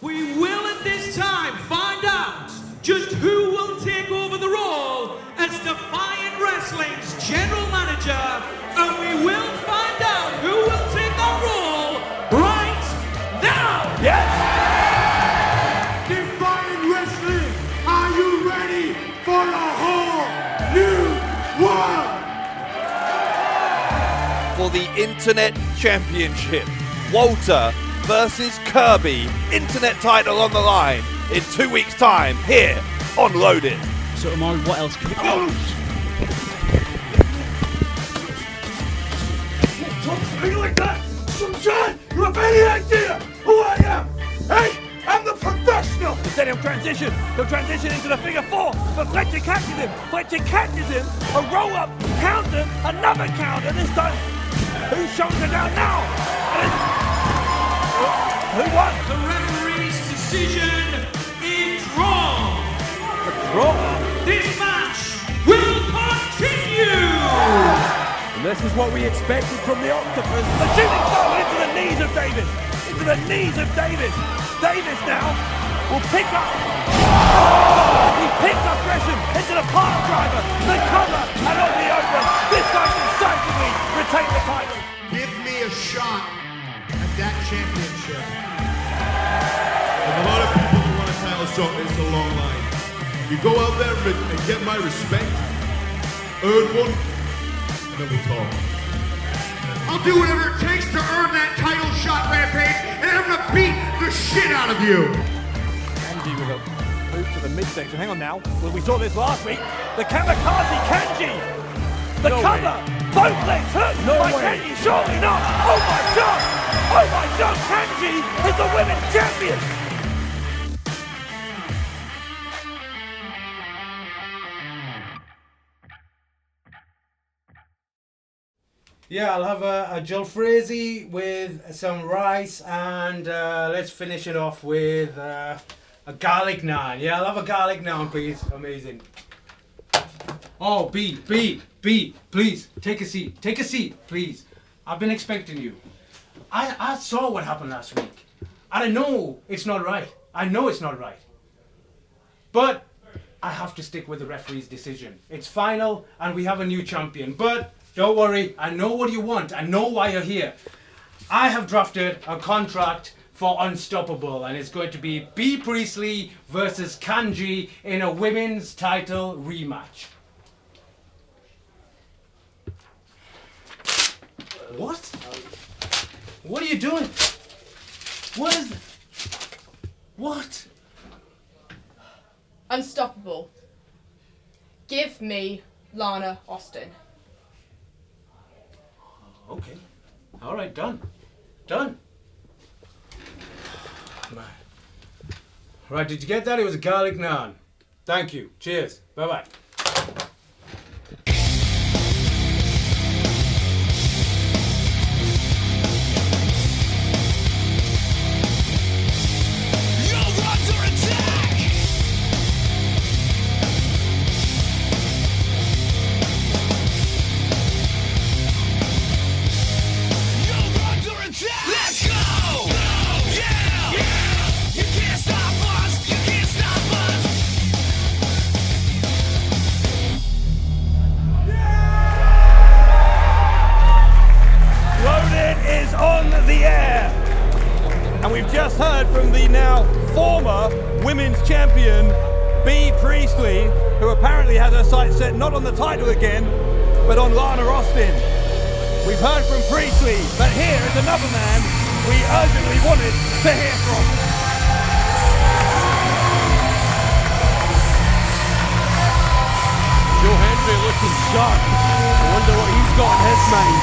we will at this time find out just who will take over the role as Defiant Wrestling's general manager, and we will find out who will take that role right now! Yes! Defiant Wrestling, are you ready for a whole new world? For the Internet Championship, Walter versus Kirby, Internet title on the line in 2 weeks' time here on Loaded. So Amari, what else could Don't talk to me like that! Sunshine, you have any idea who I am? Hey, I'm the professional! Then he'll transition into the figure four, but Fletcher catches him, a roll-up, counter, another counter, this time, who's shoulder down now? Who won? The referee's decision is wrong! Draw. This match will continue! And this is what we expected from the Octopus. A shooting star into the knees of Davis. Into the knees of Davis. Davis now will pick up. He picks up Gresham into the pile driver. The cover and on the open. This time decisively retain the title. Give me a shot at that championship. And a lot of people who want a title shot, it's a long line. You go out there and get my respect, earn one, and then we'll talk. I'll do whatever it takes to earn that title shot, Rampage, and I'm gonna beat the shit out of you! Kanji with a move to the midsection. Hang on now. Well, we saw this last week. The kamikaze Kanji! The cover! Both legs hurt by Kanji, surely not! Oh my god! Oh my god! Kanji is the women's champion! Yeah, I'll have a jalfrezi with some rice, and let's finish it off with a garlic naan. Yeah, I'll have a garlic naan, please. Amazing. Oh, B, please, take a seat. Take a seat, please. I've been expecting you. I saw what happened last week. And I know it's not right. I know it's not right. But I have to stick with the referee's decision. It's final, and we have a new champion. But don't worry, I know what you want. I know why you're here. I have drafted a contract for Unstoppable, and it's going to be B. Priestley versus Kanji in a women's title rematch. What? What are you doing? What is... What? Unstoppable. Give me Lana Austin. Okay. All right, done. Done. Right, did you get that? It was a garlic naan. Thank you. Cheers. Bye-bye. Just heard from the now former women's champion, B. Priestley, who apparently has her sights set not on the title again, but on Lana Austin. We've heard from Priestley, but here is another man we urgently wanted to hear from. Joe Hendry looking sharp. I wonder what he's got in his mind.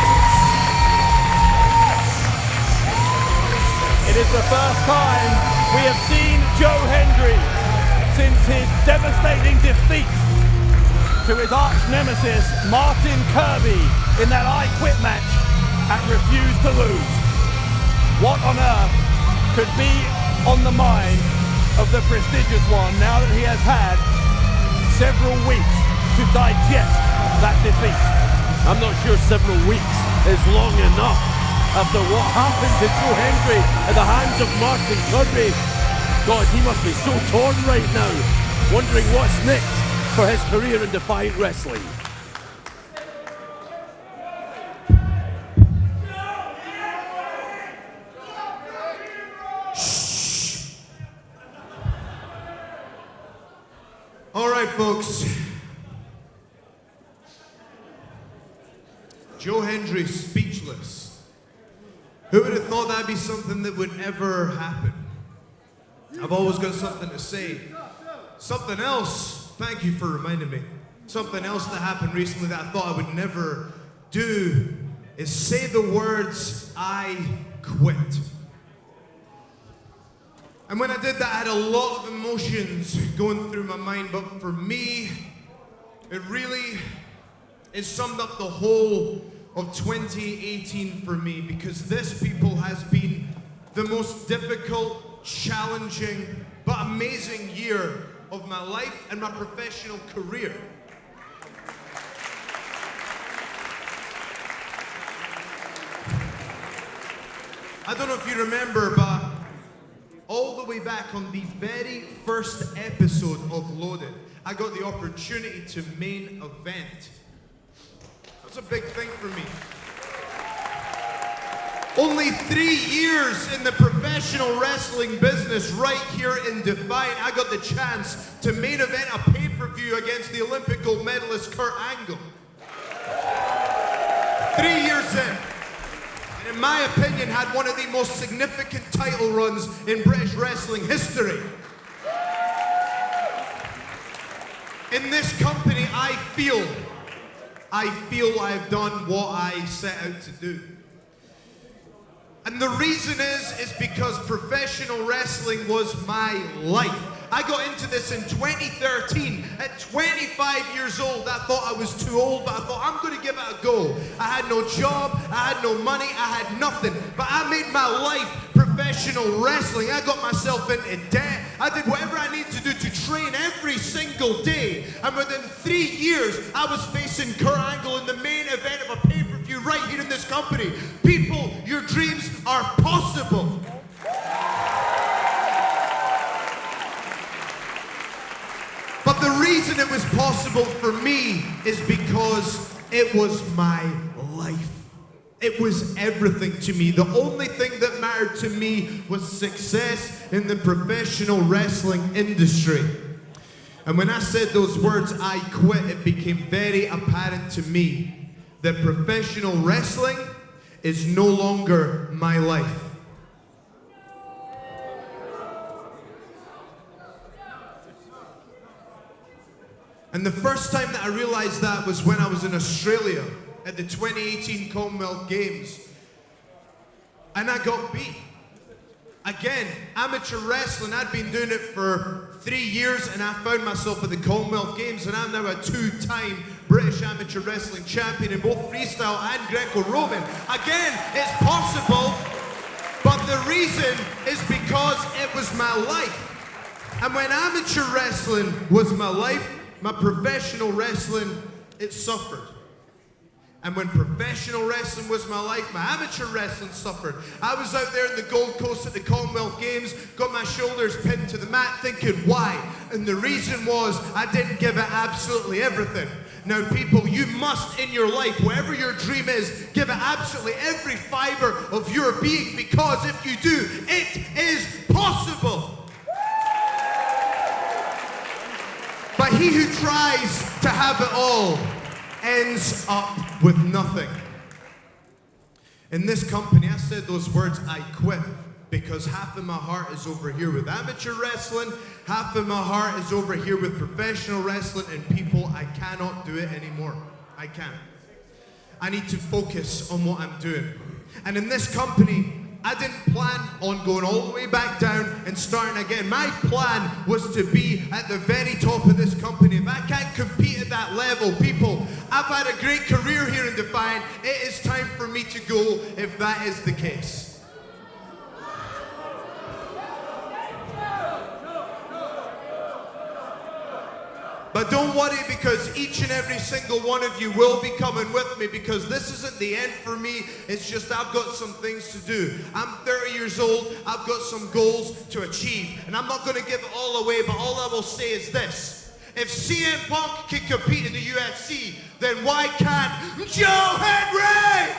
It is the first time we have seen Joe Hendry since his devastating defeat to his arch nemesis Martin Kirby in that I Quit match at Refuse to Lose. What on earth could be on the mind of the prestigious one now that he has had several weeks to digest that defeat? I'm not sure several weeks is long enough after what happened to Joe Hendry at the hands of Martin Kirby. God, he must be so torn right now, wondering what's next for his career in Defiant Wrestling. All right, folks. Joe Hendry speechless. Who would have thought that'd be something that would ever happen? I've always got something to say. Something else, thank you for reminding me. Something else that happened recently that I thought I would never do is say the words, I quit. And when I did that, I had a lot of emotions going through my mind, but for me, it summed up the whole of 2018 for me, because this, people, has been the most difficult, challenging, but amazing year of my life and my professional career. I don't know if you remember, but all the way back on the very first episode of Loaded, I got the opportunity to main event. That's a big thing for me. Only 3 years in the professional wrestling business right here in Defiant, I got the chance to main event a pay-per-view against the Olympic gold medalist Kurt Angle. 3 years in. And in my opinion, had one of the most significant title runs in British wrestling history. In this company, I feel I've done what I set out to do. And the reason is because professional wrestling was my life. I got into this in 2013. At 25 years old, I thought I was too old, but I thought I'm going to give it a go. I had no job, I had no money, I had nothing. But I made my life professional wrestling. I got myself into debt. I did whatever I needed to do to train every single day. And within 3 years, I was facing Kurt Angle in the main event of a pay-per-view right here in this company. People, your dreams are possible. But the reason it was possible for me is because it was my life. It was everything to me. The only thing that mattered to me was success in the professional wrestling industry. And when I said those words, I quit, it became very apparent to me that professional wrestling is no longer my life. And the first time that I realized that was when I was in Australia at the 2018 Commonwealth Games. And I got beat. Again, amateur wrestling, I'd been doing it for 3 years, and I found myself at the Commonwealth Games, and I'm now a 2-time British amateur wrestling champion in both freestyle and Greco-Roman. Again, it's possible, but the reason is because it was my life. And when amateur wrestling was my life, my professional wrestling, it suffered. And when professional wrestling was my life, my amateur wrestling suffered. I was out there in the Gold Coast at the Commonwealth Games, got my shoulders pinned to the mat thinking, why? And the reason was I didn't give it absolutely everything. Now people, you must in your life, whatever your dream is, give it absolutely every fiber of your being, because if you do, it is possible. But he who tries to have it all ends up with nothing. In this company, I said those words, I quit, because half of my heart is over here with amateur wrestling, half of my heart is over here with professional wrestling, and people, I cannot do it anymore. I can't. I need to focus on what I'm doing. And in this company, I didn't plan on going all the way back down and starting again. My plan was to be at the very top of this company. If I can't compete at that level, people, I've had a great career here in Defiant. It is time for me to go if that is the case. But But don't worry, because each and every single one of you will be coming with me, because this isn't the end for me. It's just I've got some things to do. I'm 30 years old. I've got some goals to achieve. And I'm not going to give it all away, but all I will say is this. If CM Punk can compete in the UFC, then why can't Joe Henry?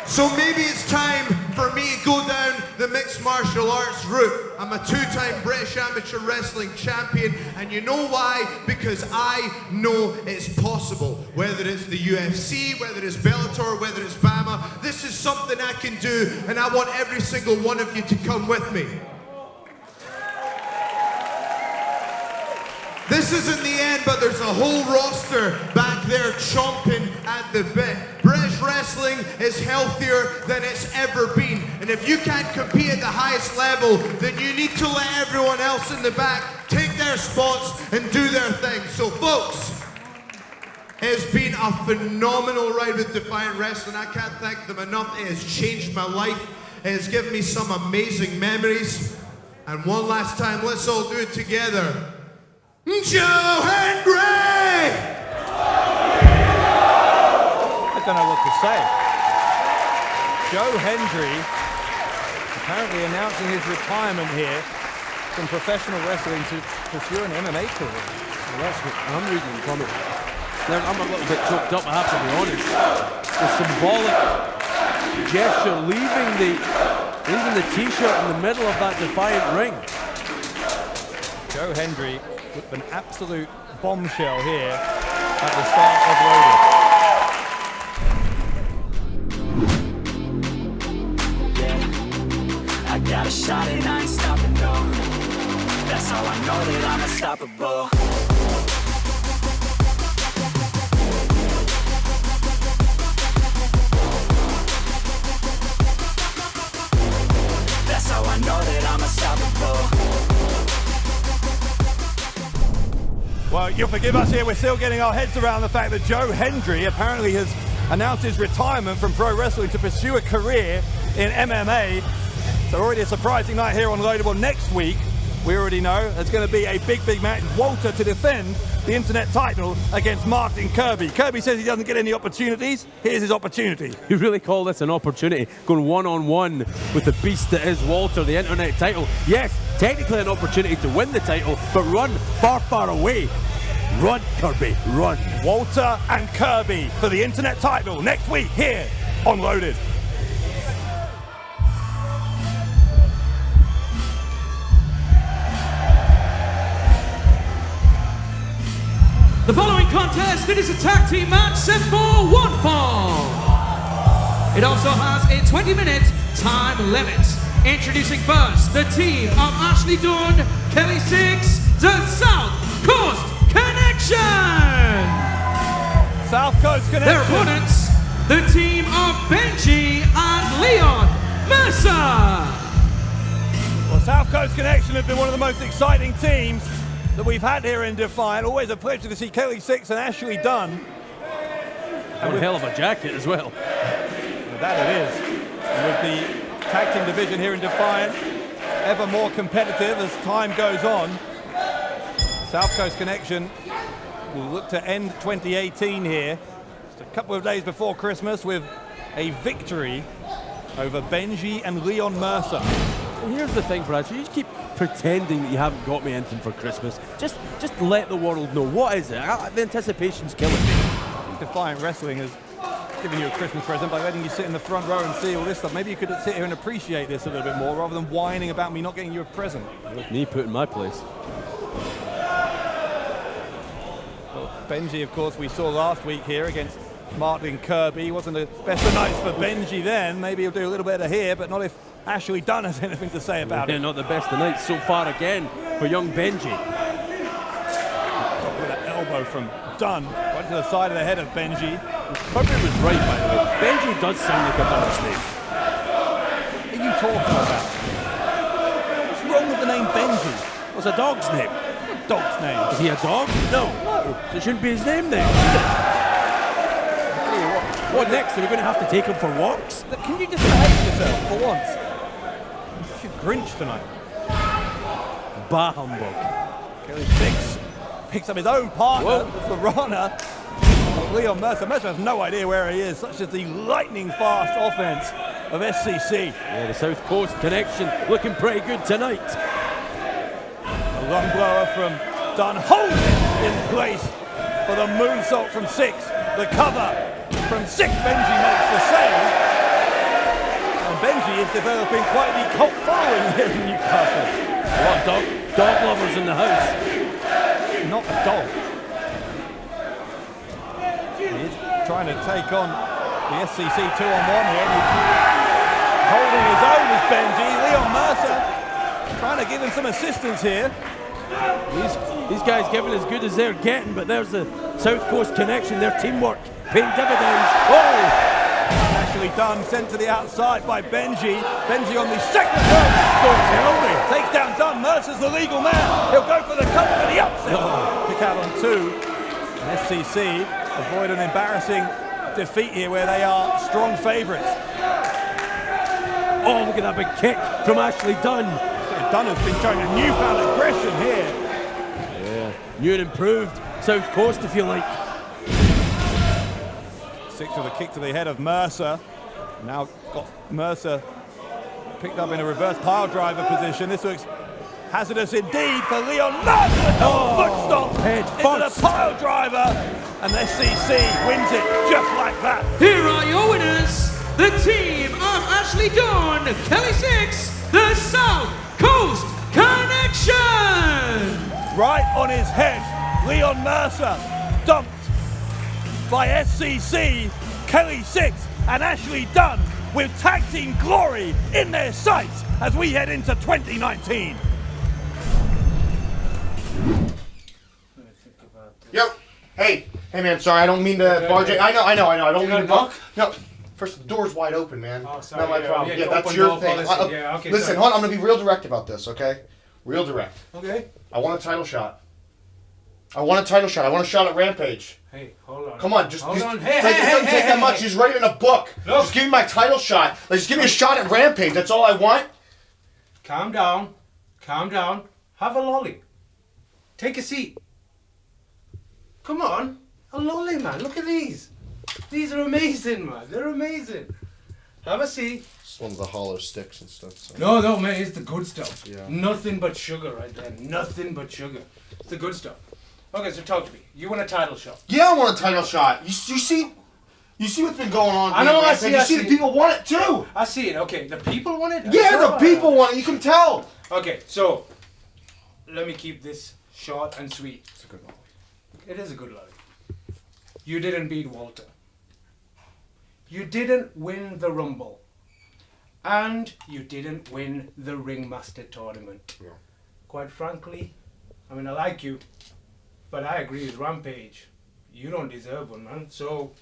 So maybe it's time for me to go down the mixed martial arts route. I'm a 2-time British amateur wrestling champion, and you know why? Because I know it's possible. Whether it's the UFC, whether it's Bellator, whether it's BAMA, this is something I can do, and I want every single one of you to come with me. This isn't the end, but there's a whole roster back there chomping at the bit. British wrestling is healthier than it's ever been. And if you can't compete at the highest level, then you need to let everyone else in the back take their spots and do their thing. So folks, it's been a phenomenal ride with Defiant Wrestling. I can't thank them enough. It has changed my life. It has given me some amazing memories. And one last time, let's all do it together. Joe Henry! I don't know what to say. Joe Hendry apparently announcing his retirement here from professional wrestling to pursue an MMA career. Well, that's what I'm reading from it. Now, I'm a little bit choked up, I have to be honest. The symbolic gesture, leaving the t-shirt in the middle of that Defiant ring. Joe Hendry with an absolute bombshell here at the start of Loaded. I got a shot and I ain't stopping, no. That's how I know that I'm unstoppable. That's how I know that I'm unstoppable. Well, you'll forgive us here, we're still getting our heads around the fact that Joe Hendry apparently has announced his retirement from pro wrestling to pursue a career in MMA. So already a surprising night here on Loadable. Next week, we already know, there's going to be a big match. Walter to defend the internet title against Martin Kirby. Kirby says he doesn't get any opportunities. Here's his opportunity. You really call this an opportunity, going one-on-one with the beast that is Walter, the internet title? Yes, technically an opportunity to win the title, but run far away. Run, Kirby, run. Walter and Kirby for the internet title next week here on Loaded. The following contest, it is a tag team match set for one fall. It also has a 20-minute time limit. Introducing first, the team of Ashley Dunn, Kelly Six, the South Coast Connection. South Coast Connection. Their opponents, the team of Benji and Leon Mercer. Well, South Coast Connection have been one of the most exciting teams that we've had here in Defiant. Always a pleasure to see Kelly Six and Ashley Dunn. And a hell of a jacket as well. That it is. And with the tag team division here in Defiant, ever more competitive as time goes on. South Coast Connection will look to end 2018 here, just a couple of days before Christmas, with a victory over Benji and Leon Mercer. Well, here's the thing, Brad. You keep pretending that you haven't got me anything for Christmas. Just let the world know. What is it? The anticipation's killing me. Defiant Wrestling has given you a Christmas present by letting you sit in the front row and see all this stuff. Maybe you could sit here and appreciate this a little bit more rather than whining about me not getting you a present. With me put in my place. Well, Benji, of course, we saw last week here against Martin Kirby. Wasn't the best of nights for Benji then. Maybe he'll do a little better here, but not if Ashley Dunn has anything to say about it. Not the best of nights so far again for young Benji. With an elbow from Dunn, right to the side of the head of Benji. Kirby was right, by the way. Benji does sound like a dog's name. What are you talking about? What's wrong with the name Benji? What's a dog's name? What dog's name? Is he a dog? No. So it shouldn't be his name then. What next? Are we going to have to take him for walks? Can you just behave yourself for once? You're such a Grinch tonight. Bah humbug. Kelly Six picks up his own partner, the runner. Leon Mercer. Mercer has no idea where he is, such as the lightning fast offense of SCC. Yeah, the South Coast connection looking pretty good tonight. A lung blower from Dunn holds it in place for the moonsault from Six. The cover from Six. Benji makes the save. And Benji is developing quite the cult following here in Newcastle. What dog lovers in the house? Not a dog. He's trying to take on the SCC 2-on-1 here. Holding his own is Benji. Leon Mercer trying to give him some assistance here. These guys giving as good as they're getting, but there's the South Coast connection, their teamwork paying dividends. Oh! Actually done, sent to the outside by Benji. Benji on the second rope. Don't tell me. Takes down Dunn. Mercer's the legal man. He'll go for the cover for the upset. Kick out on 2. And SCC avoid an embarrassing defeat here where they are strong favourites. Oh, look at that big kick from Ashley Dunn. Dunn has been showing a newfound aggression here. Yeah, new and improved South Coast, if you like. Six with a kick to the head of Mercer. Now got Mercer picked up in a reverse pile driver position. This looks hazardous indeed for Leon Mercer. Foot stop head into the first. pile driver. And SCC wins it just like that. Here are your winners, the team of Ashley Dunn, Kelly Six, the South Coast Connection! Right on his head, Leon Mercer dumped by SCC, Kelly Six and Ashley Dunn with tag team glory in their sights as we head into 2019. Yo, hey man, sorry, I don't mean to barge in. I know, I don't mean to knock. No, first, the door's wide open, man. Oh, sorry. Not my problem. Yeah, that's open your door thing. policy. Yeah, okay, Listen, sorry. hold on, I'm gonna be real direct about this, okay? Real direct. Okay. I want a title shot. I want a title shot. I want a shot at Rampage. Hey, hold on. Come on, just hold on. like, Hey, it doesn't take that much. hey. Just write it in a book. Look. Just give me my title shot. Like, just give me a shot at Rampage. That's all I want. Calm down. Calm down. Have a lolly. Take a seat. Come on. A lolly, man. Look at these. These are amazing, man. They're amazing. Have a seat. It's one of the hollow sticks and stuff. So. No, man. It's the good stuff. Yeah. Nothing but sugar right there. Nothing but sugar. It's the good stuff. Okay, so talk to me. You want a title shot? Yeah, I want a title shot. You see what's been going on. I know, I Rampage. see, You I see see. the people want it too. I see it. Okay, the people want it? Yeah, the people want it. You can tell. Okay, so let me keep this short and sweet. It's a good one. It is a good lolly. You didn't beat Walter. You didn't win the Rumble. And you didn't win the Ringmaster tournament. Yeah. Quite frankly, I mean, I like you, but I agree with Rampage. You don't deserve one, man. So,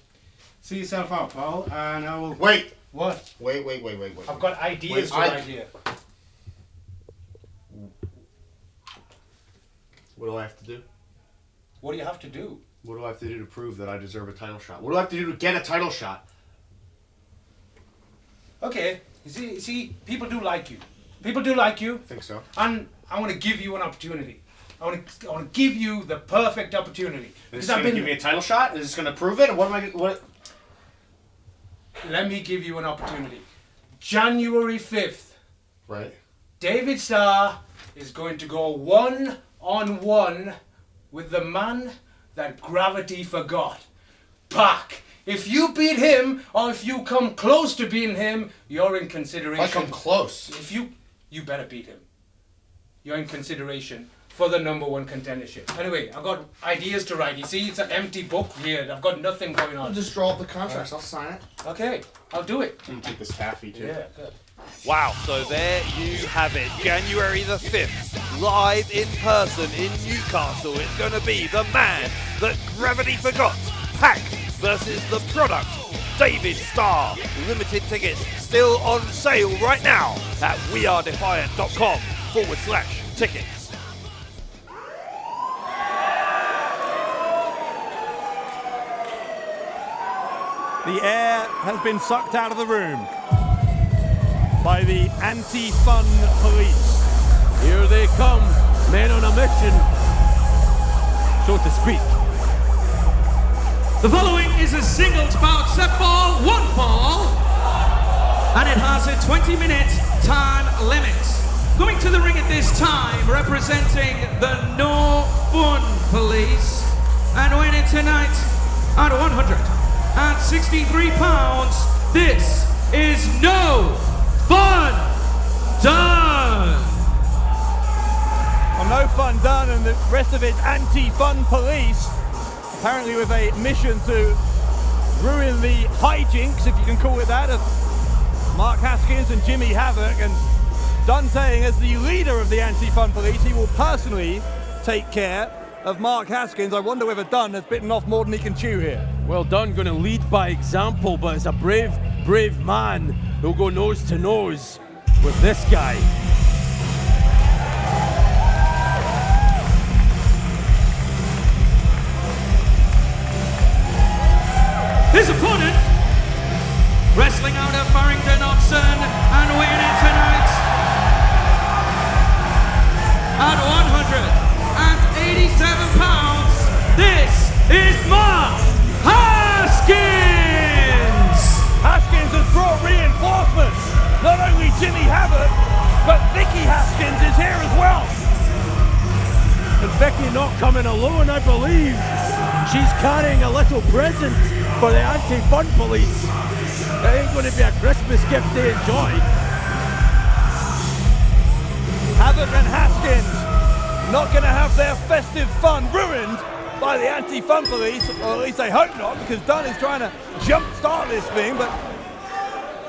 see yourself out, pal, and I will... Wait. What? Wait. I've got ideas to Wait, write here. What do I have to do? What do you have to do? What do I have to do to prove that I deserve a title shot? What do I have to do to get a title shot? Okay, you see, people do like you. People do like you. I think so. And I want to give you an opportunity. I want to give you the perfect opportunity. Is this going to give me a title shot? Is this going to prove it? Or what? Let me give you an opportunity. January 5th, Right. David Starr is going to go one-on-one with the man that gravity forgot. Pac. If you beat him, or if you come close to beating him, you're in consideration. If I come close. If you better beat him. You're in consideration for the #1 contendership. Anyway, I've got ideas to write. You see, it's an empty book here. I've got nothing going I'll on. just draw up the contracts. I'll sign it. Okay, I'll do it. I'm going to take this taffy too. Yeah, good. Wow, so there you have it. January the 5th, live in person in Newcastle. It's going to be the man that gravity forgot. Pac versus the product, David Starr. Limited tickets still on sale right now at wearedefiant.com/tickets. The air has been sucked out of the room by the anti-fun police. Here they come. men on a mission, so to speak. The following is a singles bout set for 1 fall, and it has a 20-minute time limit. Going to the ring at this time, representing the No Fun Police, and winning tonight at 163 pounds, this is No Fun Done! Well, No Fun Done and the rest of it's Anti-Fun Police, apparently with a mission to ruin the hijinks, if you can call it that, of Mark Haskins and Jimmy Havoc, and Dunn saying as the leader of the Anti-Fun Police, he will personally take care of Mark Haskins. I wonder whether Dunn has bitten off more than he can chew here. Well, Dunn going to lead by example, but as a brave, brave man, he'll go nose to nose with this guy. His opponent, wrestling out of Farrington, Oxon, and winning tonight at 187 pounds, this is Mark Haskins! Haskins has brought reinforcements. Not only Jimmy Havoc, but Vicky Haskins is here as well. And Vicky not coming alone, I believe. She's carrying a little present for the Anti-Fun Police. It ain't going to be a Christmas gift they enjoy. Havoc and Haskins not going to have their festive fun ruined by the Anti-Fun Police, or at least I hope not, because Dunn is trying to jump-start this thing, but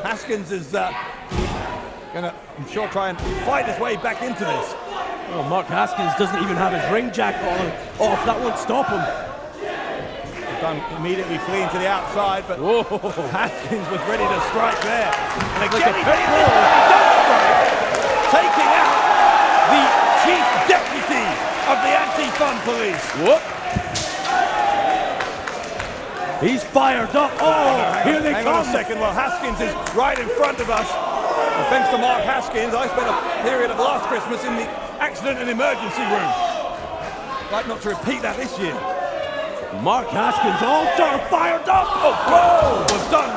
Haskins is going to, I'm sure, try and fight his way back into this. Oh, Mark Haskins doesn't even have his ring jacket off. That won't stop him. Dunn immediately fleeing to the outside, but Haskins was ready to strike there. And again, he does strike, taking out the chief deputy of the Anti-Fun Police. What? He's fired up. Oh, here they come. Hang on a second. Well, Haskins is right in front of us. And thanks to Mark Haskins, I spent a period of last Christmas in the accident and emergency room. I'd like not to repeat that this year. Mark Haskins also fired up. Oh, goal was done.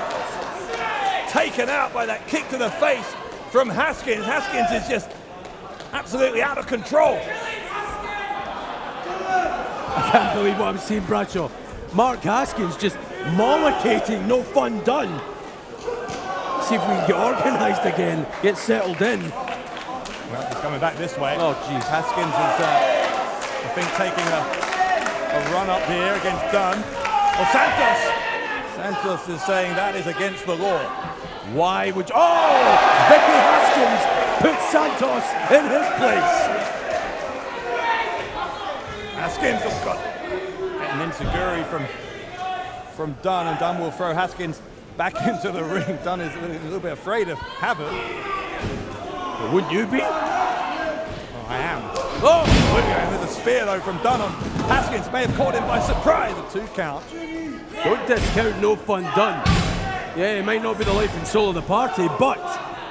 Taken out by that kick to the face from Haskins. Haskins is just absolutely out of control. I can't believe what I'm seeing, Bradshaw. Mark Haskins just mollicating, No Fun Done. See if we can get organised again, get settled in. Well, he's coming back this way. Oh, jeez. Haskins is, I think, taking a run up here against Dunn. Well, Santos is saying that is against the law. Why would you? Oh! Vicky Haskins puts Santos in his place. Haskins has got an enziguri from Dunn, and Dunn will throw Haskins back into the ring. Dunn is a little bit afraid of Havoc. Well, wouldn't you be? Oh, I am. Oh, there's a spear though from Dunn on Haskins. May have caught him by surprise. A 2 count. Don't discount No Fun Done. Yeah, he might not be the life and soul of the party, but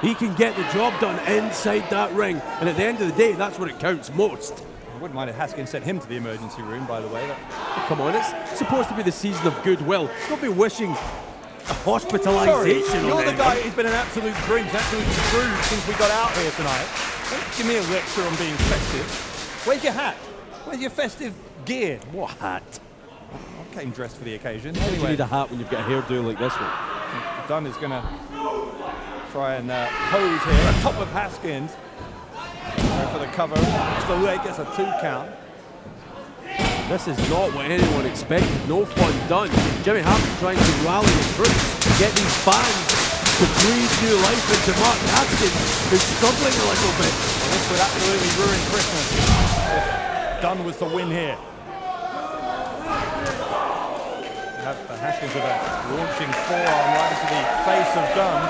he can get the job done inside that ring. And at the end of the day, that's what it counts most. I wouldn't mind if Haskins sent him to the emergency room, by the way. Come on, it's supposed to be the season of goodwill. Don't be wishing a hospitalisation. Sorry, you're the guy who's been an absolute grinch, absolute scrooge since we got out here tonight. Don't give me a lecture on being festive. Where's your hat? Where's your festive gear? What hat? I came dressed for the occasion. Why do you need a hat when you've got a hairdo like this one? Dunn is going to try and pose here on top of Haskins. Going for the cover. Just the leg gets a 2 count. This is not what anyone expected. No Fun Done. Jimmy Havoc trying to rally the troops, get these fans to breathe new life into Mark Haskins, who's struggling a little bit. Well, this would absolutely ruin Christmas if Dunn was to win here. Haskins with a launching forearm right into the face of Dunn.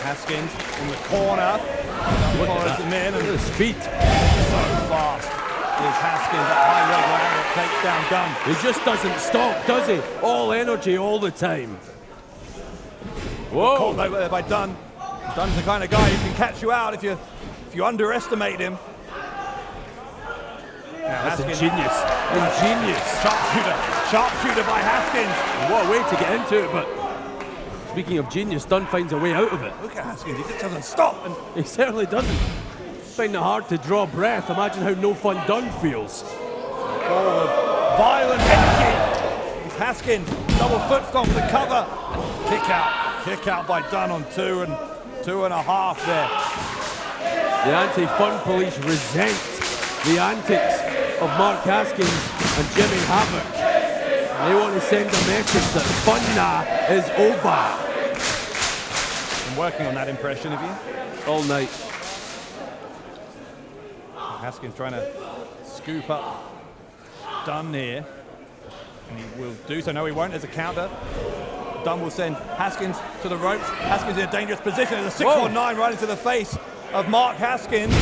Haskins in the corner. Dunn follows him in. Look at the speed. So fast is Haskins at high leg round that takes down Dunn. He just doesn't stop, does he? All energy all the time. Whoa! Caught over there by Dunn. Dunn's the kind of guy who can catch you out if you if you underestimate him. That's ingenious. Ingenious. Sharpshooter by Haskins. What a way to get into it, but speaking of genius, Dunn finds a way out of it. Look at Haskins, he just doesn't stop. And he certainly doesn't. Finding it hard to draw breath. Imagine how no fun Dunn feels. All of violent energy. It's Haskins, double foot stomp for the cover. Kick out by Dunn on 2 and 2.5 there. The anti-fun police resent the antics of Mark Haskins and Jimmy Havoc. They want to send a message that fun now is over. Been working on that impression, have you? All night. Haskins trying to scoop up Dunn here. And he will do so. No, he won't. There's a counter. Dunn will send Haskins to the ropes. Haskins in a dangerous position. There's a 619 right into the face of Mark Haskins.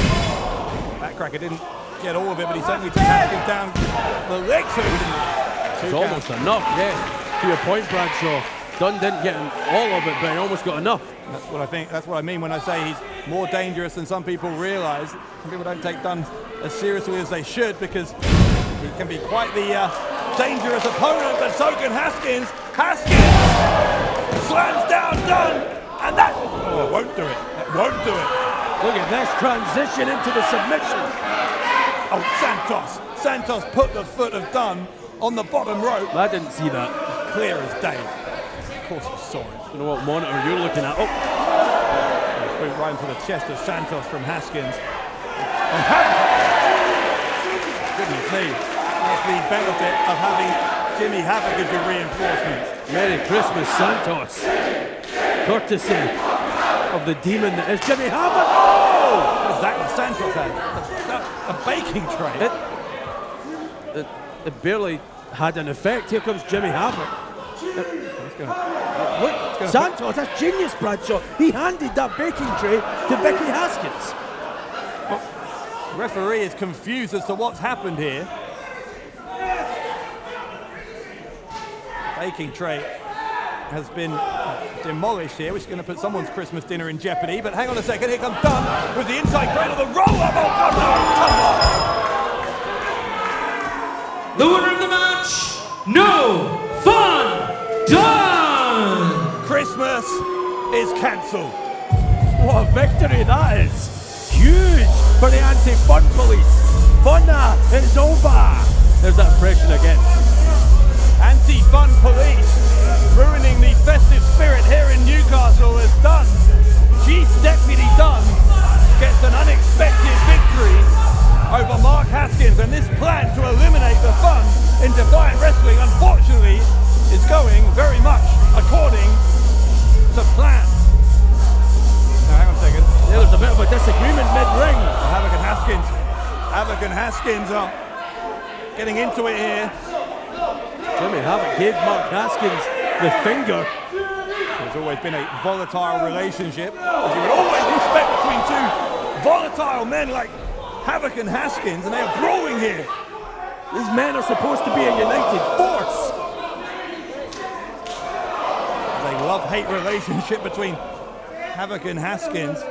That cracker didn't get all of it, but he certainly took Haskins down the leg. So it's almost enough, yeah. To your point, Bradshaw. Dunn didn't get all of it, but he almost got enough. That's what I think. That's what I mean when I say he's more dangerous than some people realise. Some people don't take Dunn as seriously as they should because he can be quite the dangerous opponent, but so can Haskins. Haskins slams down Dunn, and that won't do it. That won't do it. Look at this transition into the submission. Oh, Santos put the foot of Dunn on the bottom rope. I didn't see that. Clear as day. Of course you saw it. I don't know what monitor you're looking at. Boot right into the chest of Santos from Haskins. Goodness me. That's the benefit of having Jimmy Havoc as your reinforcements. Merry Christmas, Santos. Courtesy of the demon that is Jimmy Havoc. Oh! What is that that Santos had? A baking tray. It barely had an effect. Here comes Jimmy Havoc. Look, Santos, that's genius, Bradshaw. He handed that baking tray to Vicky Haskins. The referee is confused as to what's happened here. Baking tray has been demolished here, which is going to put someone's Christmas dinner in jeopardy. But hang on a second, here comes Dunn with the inside cradle, the roll-up. Oh, come on! The winner of the match, No Fun Dunn! Christmas is cancelled. What a victory that is. Huge for the anti-fun police. Fun is over. There's that impression again. Anti-fun police ruining the festive spirit here in Newcastle as Dunn, Chief Deputy Dunn, gets an unexpected victory over Mark Haskins, and this plan to eliminate the fun in Defiant Wrestling, unfortunately, is going very much according to plan. Now, hang on a second. Yeah, there's a bit of a disagreement mid-ring. Havoc and Haskins are getting into it here. Jimmy Havoc gave Mark Haskins the finger. There's always been a volatile relationship, as you would always expect between two volatile men like Havoc and Haskins, and they are brawling here. These men are supposed to be a united force. There's a love-hate relationship between Havoc and Haskins.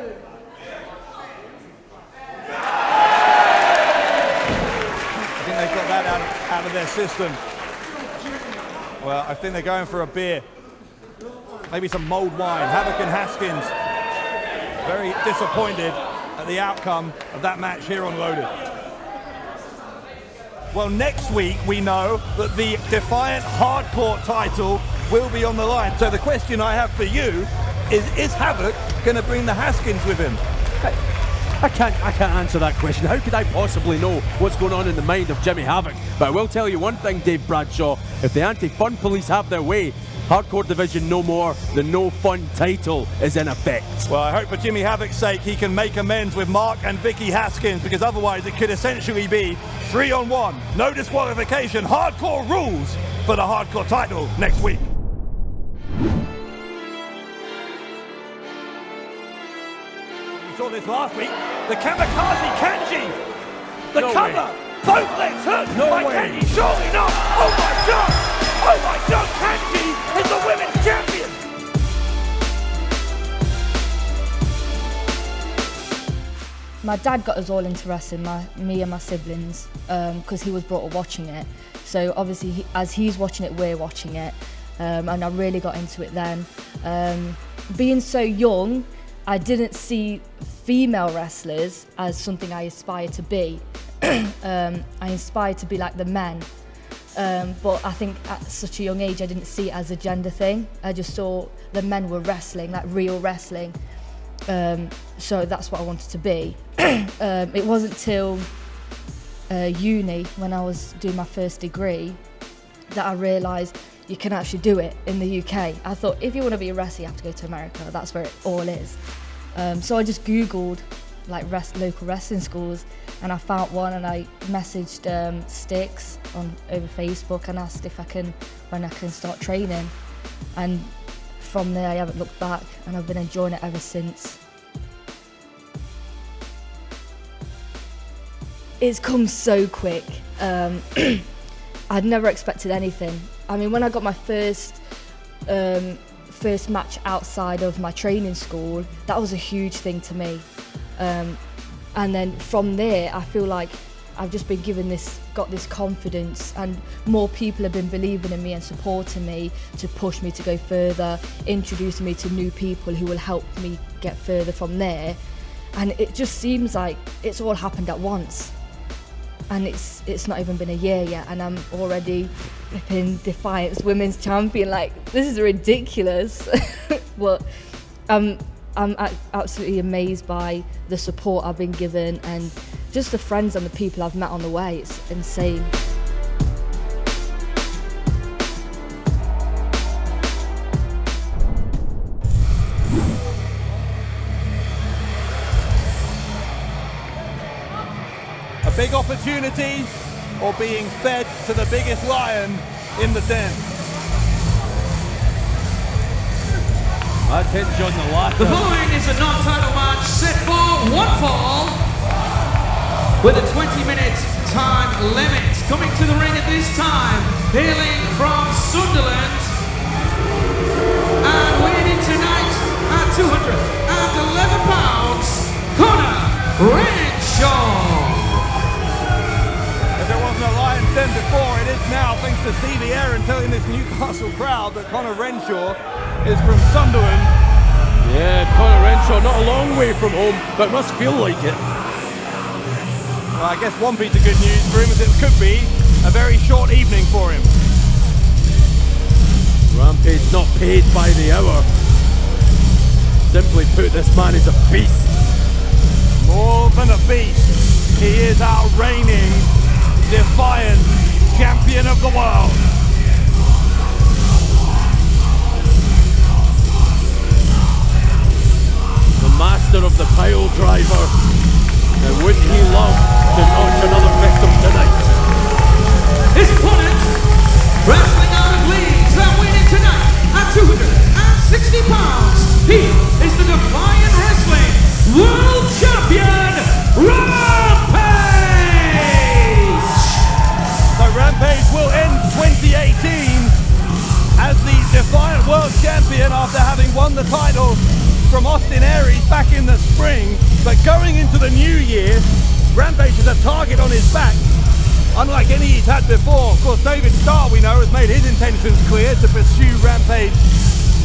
I think they've got that out of their system. Well, I think they're going for a beer. Maybe some mulled wine. Havoc and Haskins very disappointed at the outcome of that match here on Loaded. Well, next week we know that the Defiant Hardcore title will be on the line. So the question I have for you is Havoc going to bring the Haskins with him? I can't answer that question. How could I possibly know what's going on in the mind of Jimmy Havoc? But I will tell you one thing, Dave Bradshaw. If the anti-fun police have their way, Hardcore Division no more, the No Fun title is in effect. Well, I hope for Jimmy Havoc's sake he can make amends with Mark and Vicky Haskins, because otherwise it could essentially be 3-on-1, no disqualification, hardcore rules for the Hardcore title next week. We saw this last week, the Kamikaze Kanji, the No cover, way. both legs hurt by Kanji, surely not, oh my God, Kanji is the women's champion. my dad got us all into wrestling, me and my siblings, because he was brought up watching it. So obviously, as he's watching it, we're watching it, and I really got into it then. Being so young, I didn't see female wrestlers as something I aspired to be. I aspired to be like the men. But I think at such a young age I didn't see it as a gender thing. I just saw the men were wrestling, like real wrestling. So that's what I wanted to be. It wasn't till uni, when I was doing my first degree, that I realised you can actually do it in the UK. I thought if you want to be a wrestler, you have to go to America. That's where it all is. So I just Googled like local wrestling schools, and I found one, and I messaged Sticks over Facebook and asked when I can start training, and from there I haven't looked back, and I've been enjoying it ever since. It's come so quick. I'd never expected anything. I mean, when I got my first match outside of my training school, that was a huge thing to me. And then from there, I feel like I've just been got this confidence, and more people have been believing in me and supporting me to push me to go further, introducing me to new people who will help me get further from there. And it just seems like it's all happened at once. And it's not even been a year yet, and I'm already flipping Defiant's women's champion. Like, this is ridiculous. But I'm absolutely amazed by the support I've been given, and just the friends and the people I've met on the way. It's insane. A big opportunity, or being fed to the biggest lion in the den? That hinge on the latter. The following is a non-title match set for one fall with a 20-minute time limit. Coming to the ring at this time, hailing from Sunderland and weighing in tonight at 211 pounds, CONOR RENSHAW. There wasn't a Lions Den before, it is now, thanks to Stevie Aaron telling this Newcastle crowd that CONOR RENSHAW is from Sunderland. Yeah, CONOR RENSHAW, not a long way from home, but must feel like it. Well, I guess one piece of good news for him is it could be a very short evening for him. Rampage not paid by the hour. Simply put, this man is a beast. More than a beast, he is our reigning Defiant champion of the world. The master of the pile driver. And wouldn't he love to notch another victim tonight? His opponent, wrestling out of Leeds and winning tonight at 260 pounds, he is the Defiant Wrestling World Champion, Rampage! So Rampage will end 2018 as the Defiant World Champion after having won the title from Austin Aries back in the spring. But going into the new year, Rampage has a target on his back, unlike any he's had before. Of course, David Starr, we know, has made his intentions clear to pursue Rampage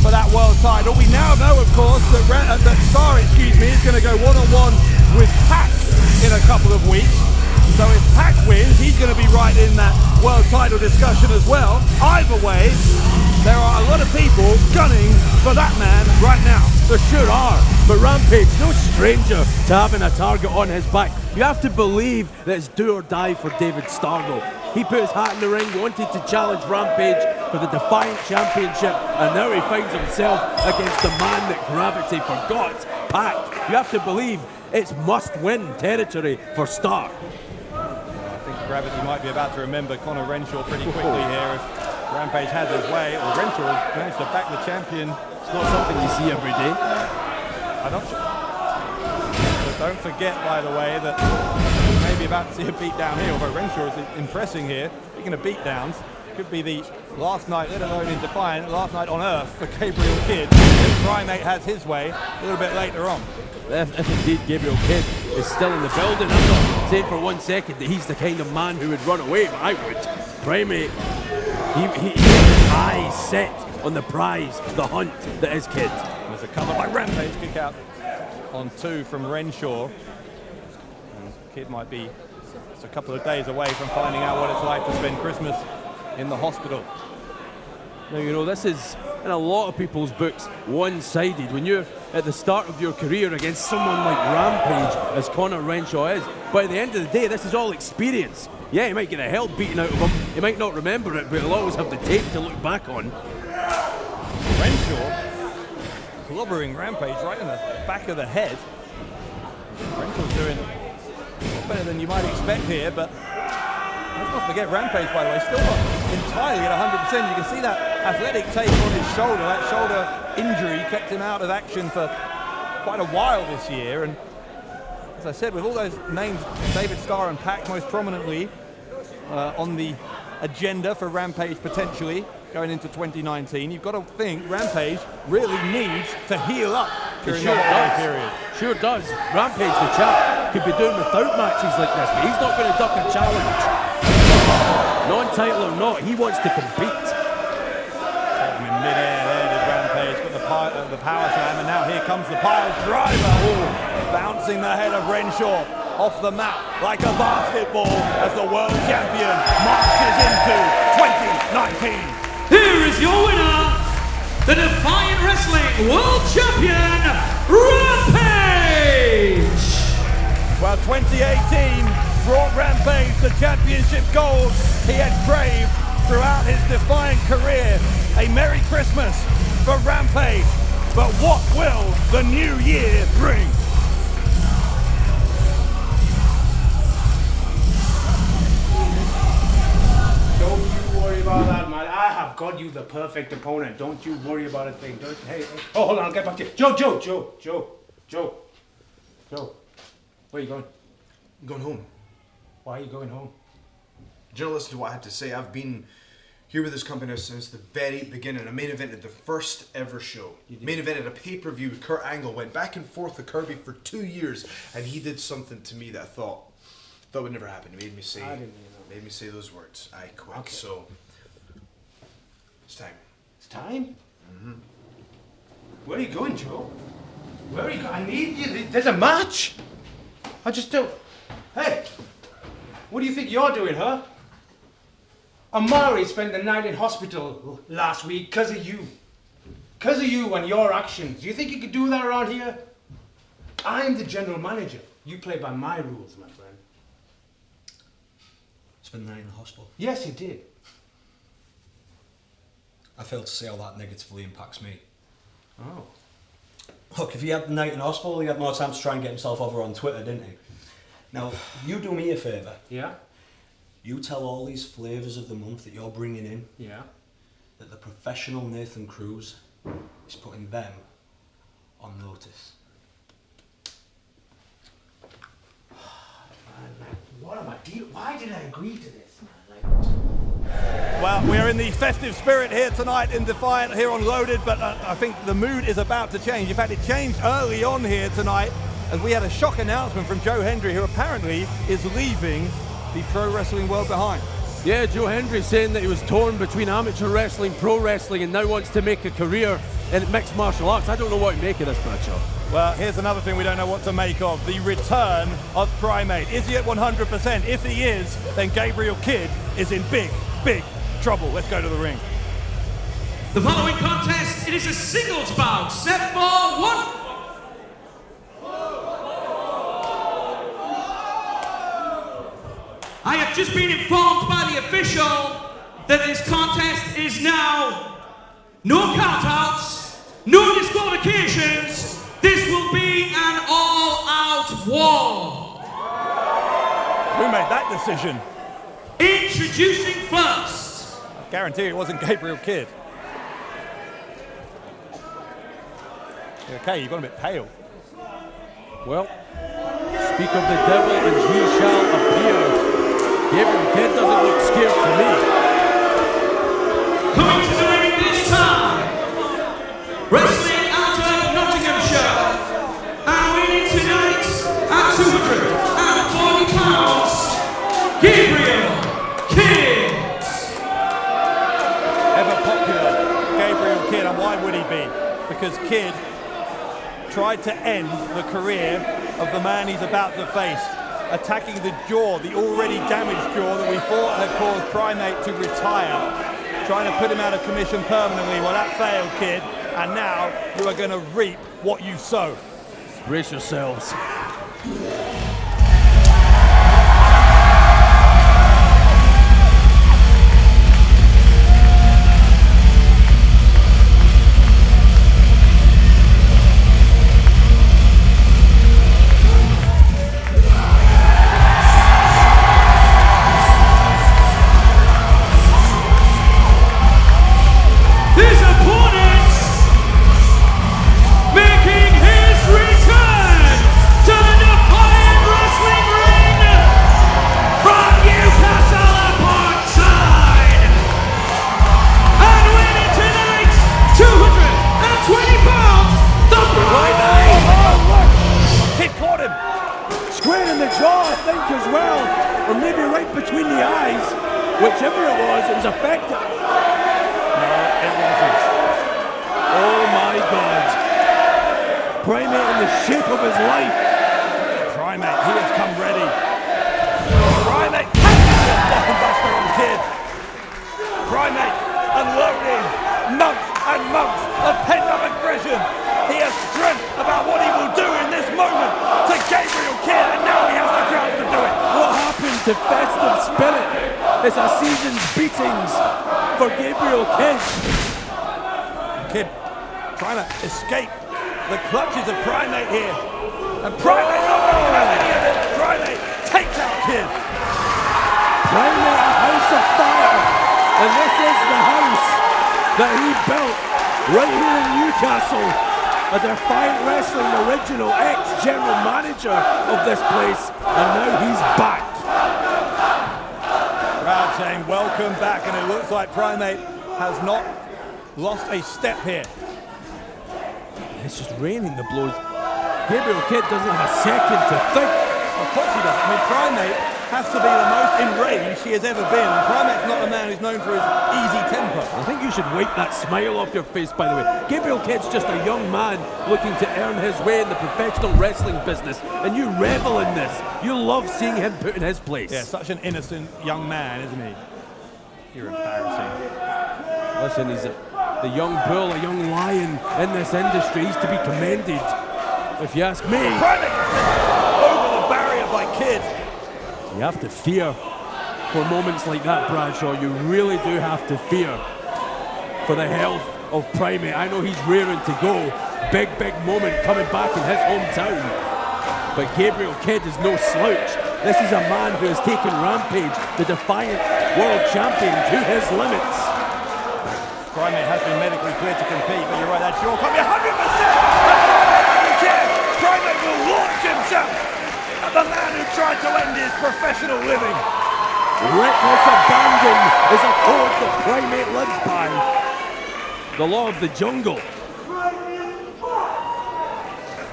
for that world title. We now know, of course, that Starr, is going to go one-on-one with Pac in a couple of weeks. So if Pac wins, he's going to be right in that world title discussion as well. Either way, there are a lot of people gunning for that man right now. There sure are, but Rampage, no stranger to having a target on his back. You have to believe that it's do or die for David Starr, though. He put his hat in the ring, wanted to challenge Rampage for the Defiant Championship, and now he finds himself against the man that gravity forgot, Pac. You have to believe it's must-win territory for Starr. I think Gravity might be about to remember CONOR RENSHAW pretty quickly here. If Rampage has his way, or Renshaw has managed to back the champion. It's not something you see every day. I'm not sure. But don't forget, by the way, that we may be about to see a beatdown here, although Renshaw is impressing here. Speaking of beatdowns, could be the last night, let alone in Defiant, last night on Earth for Gabriel Kidd. If Primate has his way a little bit later on. if indeed Gabriel Kidd is still in the building. I'm not saying for 1 second that he's the kind of man who would run away, but I would. Primate, he has his eyes set on the prize, the hunt that is Kidd. There's a cover by Rampage, kick out on 2 from Renshaw. And Kidd might be just a couple of days away from finding out what it's like to spend Christmas in the hospital. Now, you know, this is, in a lot of people's books, one-sided. When you're at the start of your career against someone like Rampage, as Conor Renshaw is, but at the end of the day, this is all experience. Yeah, he might get the hell beaten out of him, he might not remember it, but he'll always have the tape to look back on. Renshaw clobbering Rampage right in the back of the head. Renshaw's doing better than you might expect here, but let's not forget Rampage, by the way, still not entirely at 100%. You can see that athletic tape on his shoulder. That shoulder injury kept him out of action for quite a while this year. And as I said, with all those names, David Starr and Pac most prominently on the agenda for Rampage potentially going into 2019, you've got to think Rampage really needs to heal up during that period. Sure does. Rampage, the chap, could be doing without matches like this, but he's not going to duck a challenge. Non-title or not, he wants to compete. In mid-air there did Rampage, got the power slam, and now here comes the pile driver. Bouncing the head of Renshaw off the mat like a basketball as the world champion marches into 2019. Here is your winner, the Defiant Wrestling World Champion, Rampage! Well, 2018 brought Rampage the championship gold he had craved throughout his Defiant career. A Merry Christmas for Rampage, but what will the new year bring? Don't you worry about that, man. I have got you the perfect opponent. Don't you worry about a thing. Hey. Oh, hold on, I'll get back to you. Joe. Where are you going? I'm going home. Why are you going home? Did you listen to what I had to say? I've been here with this company since the very beginning. I main evented the first ever show. Main evented a pay-per-view with Kurt Angle. Went back and forth with Kirby for 2 years, and he did something to me that I thought would never happen. He made me say, those words. I quit. Okay. So it's time. It's time? Mm-hmm. Where are you going, Joe? Where are you going? I need you. There's a match. I just don't. Hey, what do you think you're doing, huh? Amari spent the night in hospital last week because of you. Because of you and your actions. Do you think you could do that around here? I'm the general manager. You play by my rules, my friend. Spent the night in the hospital? Yes, you did. I failed to see how that negatively impacts me. Oh. Look, if he had the night in hospital, he had more time to try and get himself over on Twitter, didn't he? Now, you do me a favour. Yeah? You tell all these flavours of the month that you're bringing in. Yeah? That the professional Nathan Cruz is putting them on notice. What am I doing? Why did I agree to this? Well, we're in the festive spirit here tonight in Defiant, here on Loaded, but I think the mood is about to change. In fact, it changed early on here tonight as we had a shock announcement from Joe Hendry, who apparently is leaving the pro wrestling world behind. Yeah, Joe Hendry saying that he was torn between amateur wrestling, pro wrestling, and now wants to make a career in mixed martial arts. I don't know what to make of this matchup. Well, here's another thing we don't know what to make of. The return of Primate. Is he at 100%? If he is, then Gabriel Kidd is in big trouble. Let's go to the ring. The following contest, it is a singles bout, set for one. I have just been informed by the official that this contest is now no countouts, no disqualifications. This will be an all-out war. Who made that decision? Introducing first. I guarantee it wasn't Gabriel Kidd. Okay, you've got a bit pale. Well, speak of the devil and he shall appear. Gabriel Kidd doesn't look scared to me. Coming to the ring this time, wrestling out of Nottinghamshire, and winning because Kidd tried to end the career of the man he's about to face, attacking the jaw, the already damaged jaw that we thought had caused Primate to retire, trying to put him out of commission permanently. Well, that failed, Kidd, and now you are going to reap what you sow. Brace yourselves. His opponent, making his return to the Defiant Wrestling Ring from Newcastle upon Tyne, and winning tonight, 220 pounds, the Primate. Kidd caught him. Square in the jaw, I think, as well. Or maybe right between the eyes. Whichever it was effective. No, it wasn't. Oh my God. Primate in the shape of his life. Primate, he has come ready. Primate, buster on Kidd. Primate, unloading months and months of pent-up aggression. He has strength about what he will do in this moment to Gabriel Kidd, and now he has the chance to do it. What happened to festive spirit? It's a season's beatings for Gabriel Kidd. Kidd trying to escape the clutches of Primate here. And Primate not going to have any of it. Primate takes out Kidd. Primate, a house of fire. And this is the house that he built right here in Newcastle. A Defiant Wrestling original ex-general manager of this place. And now he's back. Crowd saying welcome back, and it looks like Primate has not lost a step here. It's just raining the blows. Gabriel Kidd doesn't have a second to think. Of course he does. I mean, Primate has to be the most enraged he has ever been. And Primate's not a man who's known for his easy temper. I think you should wipe that smile off your face, by the way. Gabriel Kidd's just a young man looking to earn his way in the professional wrestling business, and you revel in this. You love seeing him put in his place. Yeah, such an innocent young man, isn't he? You're embarrassing. Listen, he's the young bull, a young lion in this industry. He's to be commended, if you ask me. Primate over the barrier by Kidd. You have to fear for moments like that, Bradshaw. You really do have to fear for the health of Primate. I know he's rearing to go. Big moment coming back in his hometown. But Gabriel Kidd is no slouch. This is a man who has taken Rampage, the Defiant world champion, to his limits. Primate has been medically cleared to compete, but you're right, that's your coming 100%. Primate will launch himself at the man who tried to end his professional living. Reckless abandon is a code that Primate lives by. The law of the jungle.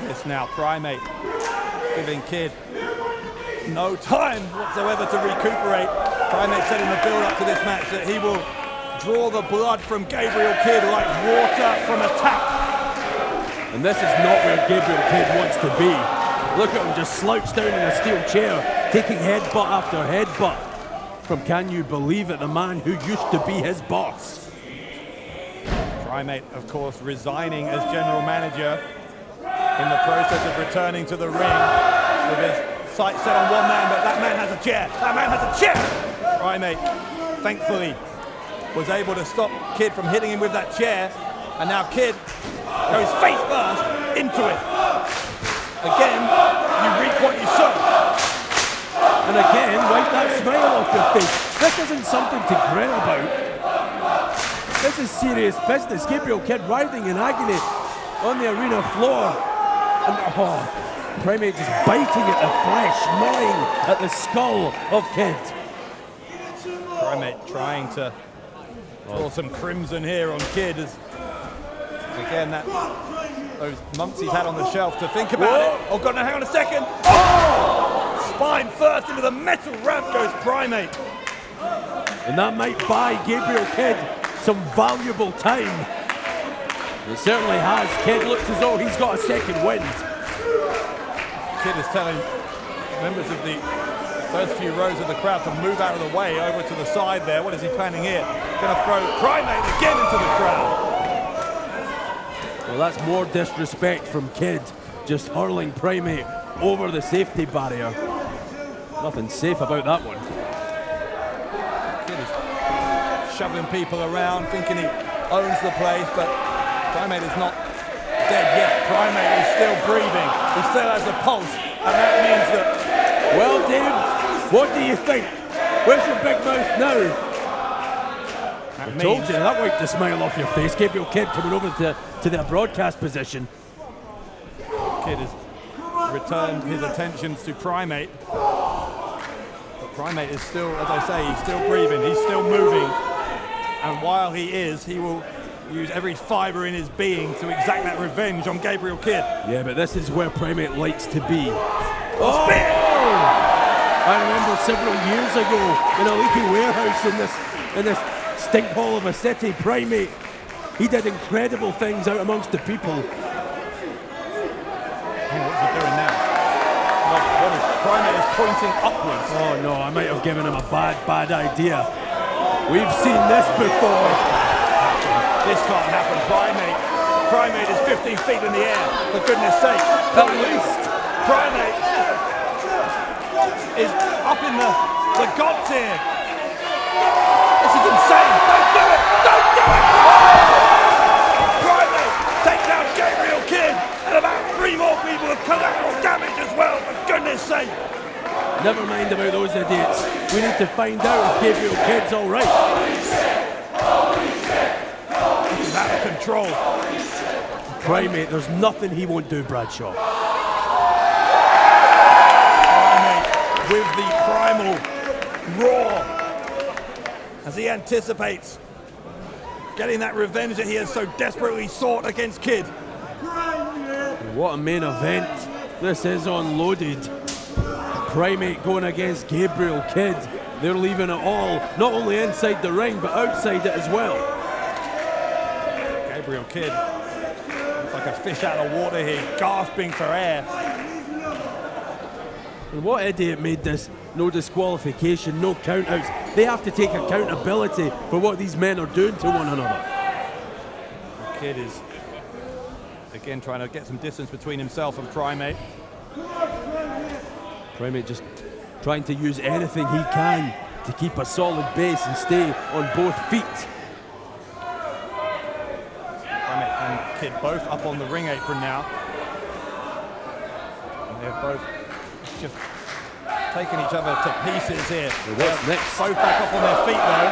Yes, now Primate giving Kidd no time whatsoever to recuperate. Primate said in the build-up to this match that he will draw the blood from Gabriel Kidd like water from a tap. And this is not where Gabriel Kidd wants to be. Look at him just slouched down in a steel chair, taking headbutt after headbutt from, can you believe it, the man who used to be his boss. Primate, of course, resigning as general manager in the process of returning to the ring with his sights set on one man, but that man has a chair. That man has a chair! Primate, thankfully, was able to stop Kidd from hitting him with that chair, and now Kidd goes face first into it. Again, you reap what you sow. And again, wipe that smile off your face. This isn't something to grin about. This is serious business. Gabriel Kidd writhing in agony on the arena floor. And Primate just biting at the flesh, gnawing at the skull of Kidd. Primate trying to pour some crimson here on Kidd as, again, those months he's had on the shelf to think about it. Oh God, no, hang on a second. Oh! Spine first into the metal ramp goes Primate. And that might buy Gabriel Kidd some valuable time. It certainly has. Kidd looks as though he's got a second wind. Kidd is telling members of the first few rows of the crowd to move out of the way over to the side there. What is he planning here? Going to throw Primate again into the crowd. Well, that's more disrespect from Kidd, just hurling Primate over the safety barrier. Nothing safe about that one. Kidd is shoving people around, thinking he owns the place, but Primate is not dead yet. Primate is still breathing. He still has a pulse, and that means that... Well, Dave, what do you think? Where's your big mouth now? I told you, that wiped the smile off your face. Gabriel Kidd coming over to their broadcast position. Kidd has returned his attention to Primate. But Primate is still, as I say, he's still breathing, he's still moving. And while he is, he will use every fibre in his being to exact that revenge on Gabriel Kidd. Yeah, but this is where Primate likes to be. Oh! I remember several years ago in a leaky warehouse in this stink hole of a city, Primate, he did incredible things out amongst the people. What's he doing now? Primate is pointing upwards. Oh no, I might have given him a bad idea. We've seen this before. This can't happen. Primate is 15 feet in the air, for goodness sake. At least. Primate is up in the gods here. This is insane. Don't do it! Don't do it! Primate takes out Gabriel Kidd, and about 3 more people have collateral damage as well, for goodness sake. Never mind about those idiots. We need to find out if Gabriel Kidd's all right. This is out of control. Primate, there's nothing he won't do, Bradshaw. Primate with the primal roar as he anticipates getting that revenge that he has so desperately sought against Kidd. What a main event. This is unloaded. Primate going against Gabriel Kidd. They're leaving it all, not only inside the ring, but outside it as well. Gabriel Kidd looks like a fish out of water here, gasping for air. And what idiot made this no disqualification, no countouts? They have to take accountability for what these men are doing to one another. Kidd is again trying to get some distance between himself and Primate. Primate just trying to use anything he can to keep a solid base and stay on both feet. Primate and Kidd both up on the ring apron now. And they've both just taken each other to pieces here. Well, what's next? Both back up on their feet though.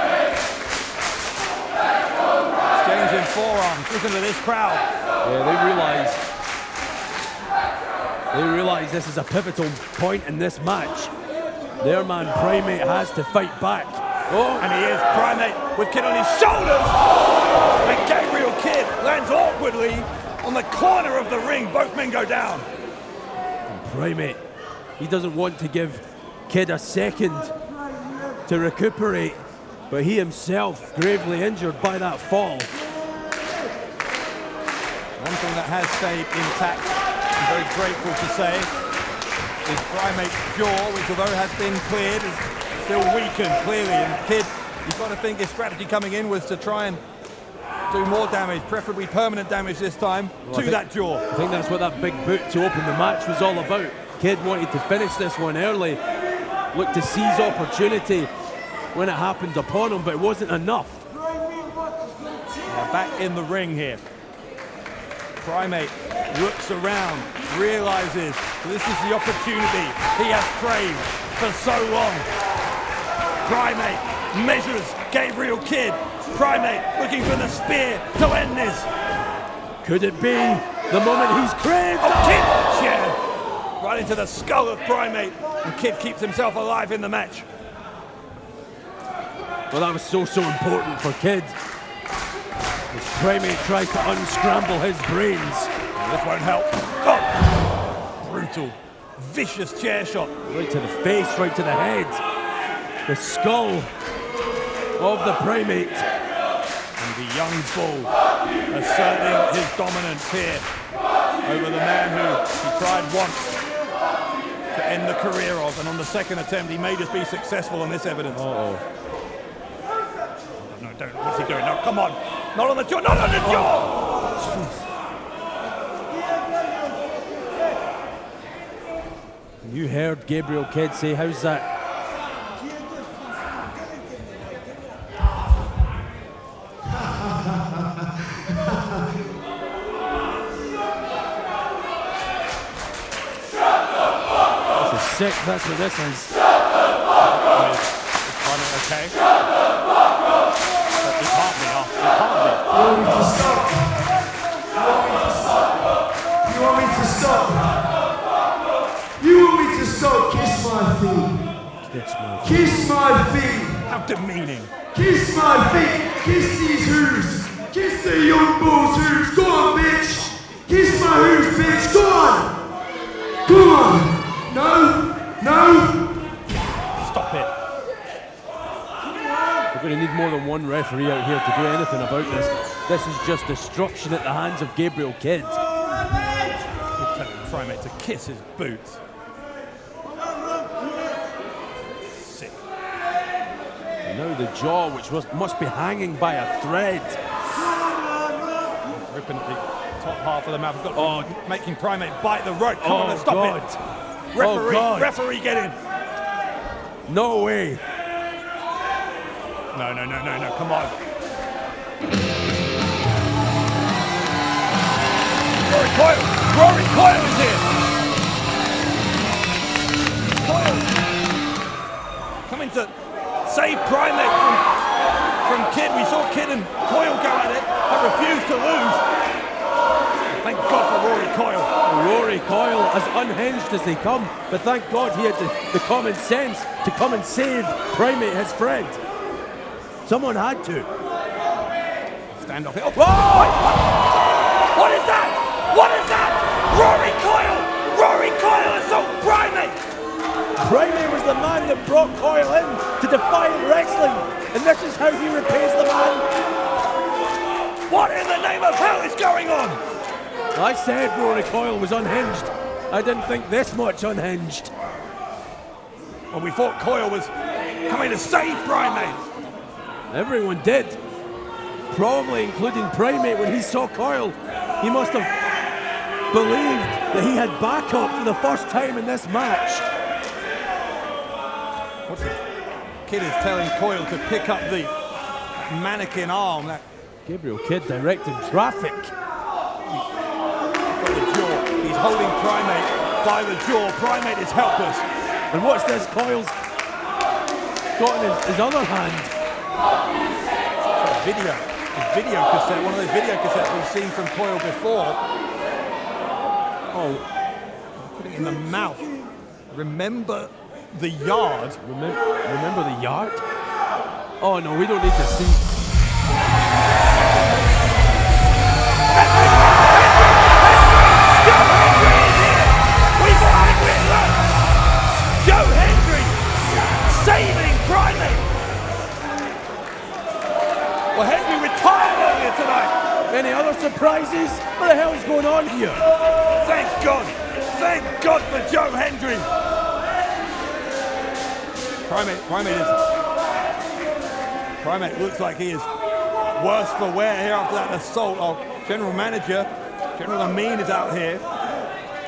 Exchanging forearms. Listen to this crowd. Yeah, they realise this is a pivotal point in this match. Their man Primate has to fight back. Oh, and he is. Primate with Kidd on his shoulders. And Gabriel Kidd lands awkwardly on the corner of the ring. Both men go down. And Primate, he doesn't want to give Kidd a second to recuperate, but he himself gravely injured by that fall. One thing that has stayed intact, I'm very grateful to say, is Primate's jaw, which although has been cleared, is still weakened clearly. And Kidd, you've got to think his strategy coming in was to try and do more damage, preferably permanent damage this time, to that jaw. I think that's what that big boot to open the match was all about. Kidd wanted to finish this one early, looked to seize opportunity when it happened upon him, but it wasn't enough. Now back in the ring here. Primate looks around, realizes this is the opportunity he has craved for so long. Primate measures Gabriel Kidd. Primate looking for the spear to end this. Could it be the moment he's craved? Oh, Kidd! Yeah. Right into the skull of Primate, and Kidd keeps himself alive in the match. Well, that was so important for Kidd. As Primate tried to unscramble his brains. This won't help. Oh! Brutal, vicious chair shot. Right to the face, right to the head. The skull of the Primate. And And the young bull asserting his dominance here over the man who he tried once to end the career of, and on the second attempt he may just be successful on this evidence. Uh-oh. No, don't. What's he doing? No, come on. Not on the jaw. Not on the jaw. You heard Gabriel Kidd say, how's that? This is sick, that's what this is. Okay. He can't be off. He can't be. You want me to stop? You want me to stop? You want me to stop? Kiss my feet. Kiss my feet. How demeaning. Kiss my feet. Kiss these hooves. Kiss the young bull's hooves. Go on, bitch. Kiss my hooves, bitch. Go on. Come on. No. No. Stop it. We're going to need more than one referee out here to do anything about this. This is just destruction at the hands of Gabriel Kidd. He's telling Primate to kiss his boots. Sick. And now the jaw, which must be hanging by a thread. Ripping at the top half of the mouth. Making Primate bite the rope. Come on, stop it. Referee, referee, get in. No way. No, come on. Rory Coyle is here. Coyle coming to save Primate from Kidd. We saw Kidd and Coyle go at it, but refused to lose. Thank God for Rory Coyle. Rory Coyle, as unhinged as they come, but thank God he had the common sense to come and save Primate, his friend. Someone had to. Stand off it. Oh, what is that? What is that? Rory Coyle! Rory Coyle assaults Primate! Primate was the man that brought Coyle in to Defiant Wrestling, and this is how he repays the man. What in the name of hell is going on? I said Rory Coyle was unhinged. I didn't think this much unhinged. Well, we thought Coyle was coming to save Primate. Everyone did. Probably including Primate when he saw Coyle. He must have believed that he had backup for the first time in this match. What's it? Kidd is telling Coyle to pick up the mannequin arm. That Gabriel Kidd directing traffic. Got the jaw. He's holding Primate by the jaw. Primate is helpless. And what's this? Coyle's got in his other hand. It's a video cassette, one of those video cassettes we've seen from Coyle before. Oh, putting it in the mouth. Remember the yard. Remember the yard? Oh no, we don't need to see. Joe Hendry saving Primate. Well, Hendry retired earlier tonight. Any other surprises? What the hell's going on here? Thank God for Joe Hendry. Primate looks like he is worse for wear here after that assault. Our general manager, General Amin, is out here.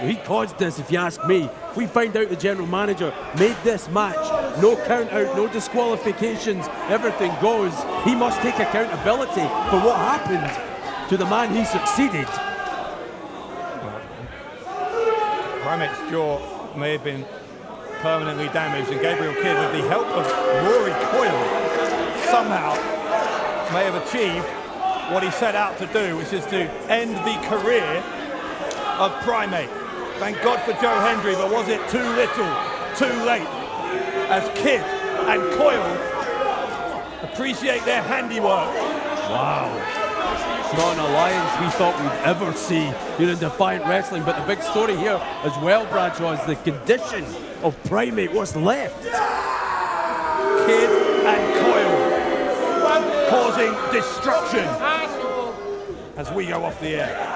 He caused this, if you ask me. If we find out the general manager made this match, no count out, no disqualifications, everything goes, he must take accountability for what happened to the man he succeeded. Primate's jaw may have been permanently damaged, and Gabriel Kidd, with the help of Rory Coyle, somehow may have achieved what he set out to do, which is to end the career of Primate. Thank God for Joe Hendry, but was it too little, too late? As Kidd and Coyle appreciate their handiwork. Wow. It's not an alliance we thought we'd ever see here in Defiant Wrestling, but the big story here as well, Bradshaw, is the condition of Primate, what's left. Kidd and Coyle. causing destruction as we go off the air.